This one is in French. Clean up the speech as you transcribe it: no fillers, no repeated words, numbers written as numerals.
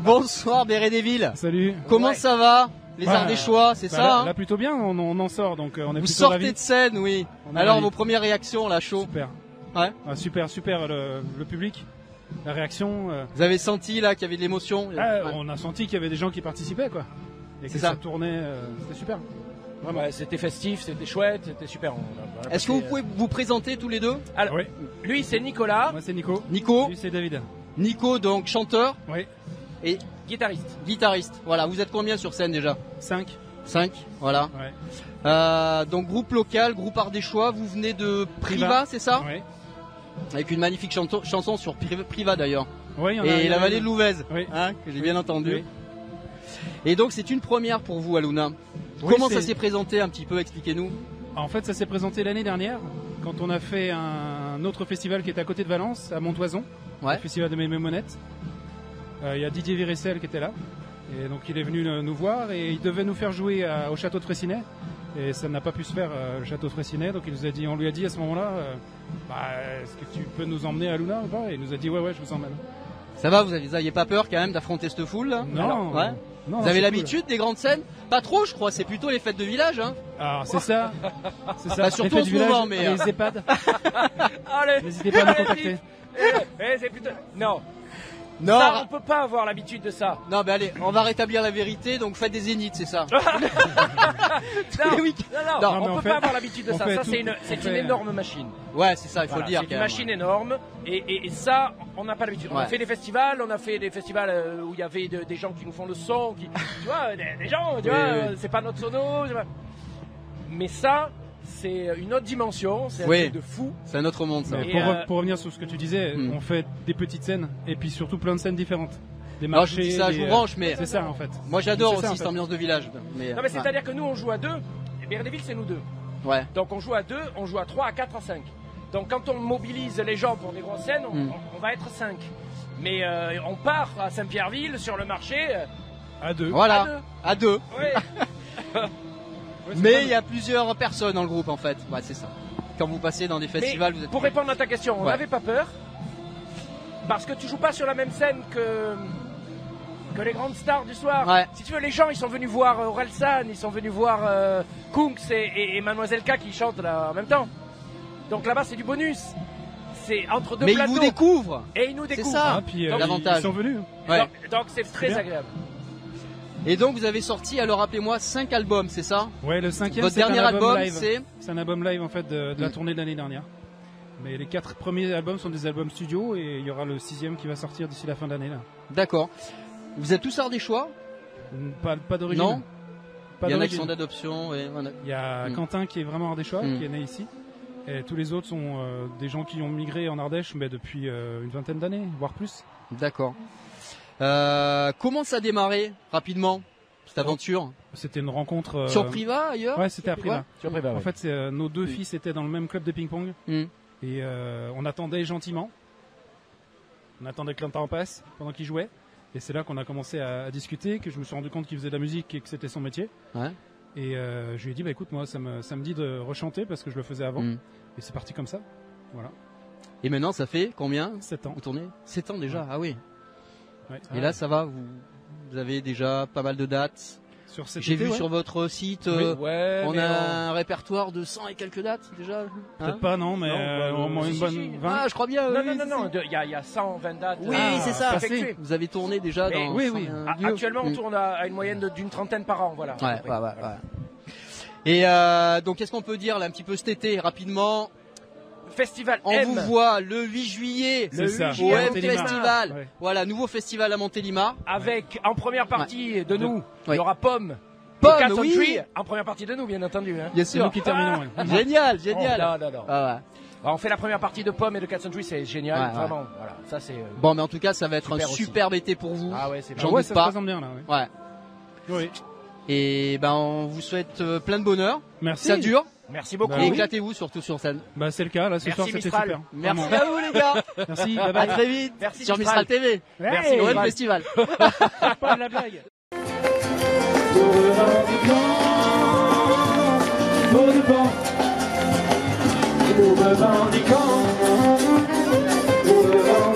Bonsoir Bérédéville. Salut. Comment ça va? Les Ardéchois, c'est ça hein? Là plutôt bien, on en sort, donc on est Vous plutôt sortez ravis. de scène, oui. On est Alors ravis. vos premières réactions, là, chaud. Super. Ouais. Ah, super le public, la réaction. Vous avez senti là qu'il y avait de l'émotion? Ouais. On a senti qu'il y avait des gens qui participaient, quoi. Et que ça ça tournait, c'était super. Vraiment. Ouais, c'était festif, c'était chouette, c'était super. Est-ce que vous pouvez vous présenter tous les deux? Alors, Oui. lui c'est Nicolas, Moi c'est Nico. Nico. Lui c'est David. Nico, donc chanteur Oui. et guitariste. guitariste. Voilà, vous êtes combien sur scène déjà? 5. 5, voilà. Ouais. Donc groupe local, groupe Ardéchois, vous venez de Priva, c'est ça? Oui. Avec une magnifique chanson sur Priva d'ailleurs. Oui, Et la vallée de Louvèze, Oui. hein, que j'ai bien entendu. Oui. Et donc c'est une première pour vous, Aluna. Oui, Comment ça c'est- s'est présenté un petit peu? Expliquez-nous. En fait, ça s'est présenté l'année dernière, quand on a fait un autre festival qui était à côté de Valence, à Montoison, Ouais. le festival de Mémonettes. Il y a Didier Viressel qui était là. Et donc il est venu nous voir et il devait nous faire jouer au château de Fraissinet. Et ça n'a pas pu se faire, le château de Fraissinet. Donc on lui a dit à ce moment-là, est-ce que tu peux nous emmener à Luna ou pas? Et il nous a dit ouais, je vous emmène. Ça va, vous n'aviez pas peur quand même d'affronter cette foule là? Non, Alors, ouais. non, Vous c'est avez cool. l'habitude des grandes scènes? Pas trop, je crois. C'est plutôt les fêtes de village, hein. Alors c'est ça. C'est ça. Bah, surtout Les en fêtes ce du village moment, mais, et les EHPAD. Allez, N'hésitez pas à nous contacter. C'est plutôt... Non, Non, ça, on peut pas avoir l'habitude de ça. non, mais allez, on va rétablir la vérité. Donc faites des zéniths, c'est ça. Non, Oui. non, Non, mais on on peut fait- pas avoir l'habitude de on ça. fait Ça, tout. c'est On une fait- énorme machine. Ouais, c'est ça, il faut Voilà, le dire. c'est quand une même. machine énorme et ça, on n'a pas l'habitude. On a Ouais. fait des festivals, où il y avait des gens qui nous font le son, tu vois, des gens, tu Oui, vois, oui. c'est pas notre sono. Mais ça, c'est une autre dimension, c'est un Oui. truc de fou. C'est un autre monde, ça. Mais Et, pour revenir sur ce que tu disais, Hmm. on fait des petites scènes et puis surtout plein de scènes différentes. Des Non, je vous marchés. dis ça, je des, vous branche, mais C'est ça en fait. moi j'adore C'est aussi ça, en cette fait. ambiance de village. Mais, Non, mais c'est-à-dire que nous, on joue à deux, et Bérédéville, c'est nous deux. ouais. Donc on joue à 2, on joue à 3, à 4, à 5. Donc quand on mobilise les gens pour des grosses scènes, on va être 5. Mais on part à Saint-Pierreville sur le marché À deux. Voilà, à deux. Ouais. Ouais, c'est Mais pas- il y a plusieurs personnes dans le groupe en fait. Ouais, c'est ça. Quand vous passez dans des festivals, Mais vous êtes. pour répondre à ta question, on Ouais. n'avait pas peur. Parce que tu joues pas sur la même scène que les grandes stars du soir. Ouais. Si tu veux, les gens, ils sont venus voir Orelsan, ils sont venus voir Kunks et Mademoiselle K qui chantent là en même temps. Donc là-bas, c'est du bonus. C'est entre deux Mais ils plateaux. vous découvrent. Et ils nous C'est découvrent. ça. Ah, puis L'avantage. ils sont venus. Ouais. Donc c'est très bien. agréable. Et donc vous avez sorti, alors rappelez-moi, 5 albums, c'est ça? Ouais, le cinquième, Votre c'est un dernier album album, live. c'est C'est un album live en fait de la tournée de l'année dernière. Mais les 4 premiers albums sont des albums studio et il y aura le 6e qui va sortir d'ici la fin de l'année là. D'accord. Vous êtes tous ardéchois? Pas d'origine. Non. Pas Il y en a qui d'origine. sont d'adoption. Et... voilà. Il y a Mm. Quentin qui est vraiment ardéchois, Mm. qui est né ici. Et tous les autres sont des gens qui ont migré en Ardèche mais depuis une vingtaine d'années, voire plus. D'accord. Comment ça a démarré rapidement cette aventure? C'était une rencontre. Sur Priva ailleurs? Ouais, c'était à Priva. Tu as préparé. En fait, nos deux fils étaient dans le même club de ping-pong Mm. et on attendait gentiment. On attendait que le temps passe pendant qu'il jouait. Et c'est là qu'on a commencé à discuter, que je me suis rendu compte qu'il faisait de la musique et que c'était son métier. Ouais. Et je lui ai dit, bah écoute, moi, ça me dit de rechanter parce que je le faisais avant. Mm. Et c'est parti comme ça. Voilà. Et maintenant, ça fait combien 7 ans. vous tournez? 7 ans déjà. Ah oui. Ouais. Et là, ça va. Vous avez déjà pas mal de dates. Sur cet J'ai été, vu ouais. sur votre site, Ouais, on mais a un répertoire de 100 et quelques dates déjà. Peut-être pas, non, mais Non, au moins si, une si, bonne si. 20. Ah, je crois bien. Non, oui, non, non, si, non, si. il y a 120 dates. Oui, c'est ça. effectuées. Vous avez tourné déjà Mais- dans. oui, oui. un Ah, lieu. Actuellement, on Mm. tourne à une moyenne d'une trentaine par an, voilà. Ouais, ouais, ouais, ouais. Et donc, qu'est-ce qu'on peut dire là un petit peu cet été rapidement? Festival On M. vous voit le 8 juillet C'est ça. au à M Montélimar. Festival. Ouais. Voilà, nouveau festival à Montélimar. Avec en première partie de nous, Ouais. il y aura Pomme. Pomme, et Cat oui. Country, en première partie de nous, bien entendu. Hein. Bien C'est nous sûr. qui terminons. ouais. Génial, génial. Oh, non, non, non. Ah ouais. Alors, on fait la première partie de Pomme et de Cat Country, c'est génial, Ouais, ouais. vraiment. Voilà, ça c'est. Bon, mais en tout cas, ça va être Super un aussi. superbe été pour vous. Ah ouais, c'est J'en bien. Ouais, doute ça se pas. présente bien là. Ouais. Ouais. Oui. Et ben, on vous souhaite plein de bonheur. Merci. Ça dure. Merci beaucoup. Bah Et oui. éclatez-vous surtout sur scène. Bah c'est le cas là. Ce Merci, soir c'était Mistral. super. Merci Vraiment. à vous les gars. Merci. Bye À bye. très vite. Merci, sur Mistral. Mistral TV. Merci, Au M Mistral. Festival. Pas de la blague. Pour devant, pour revendiquant, pour revendiquant.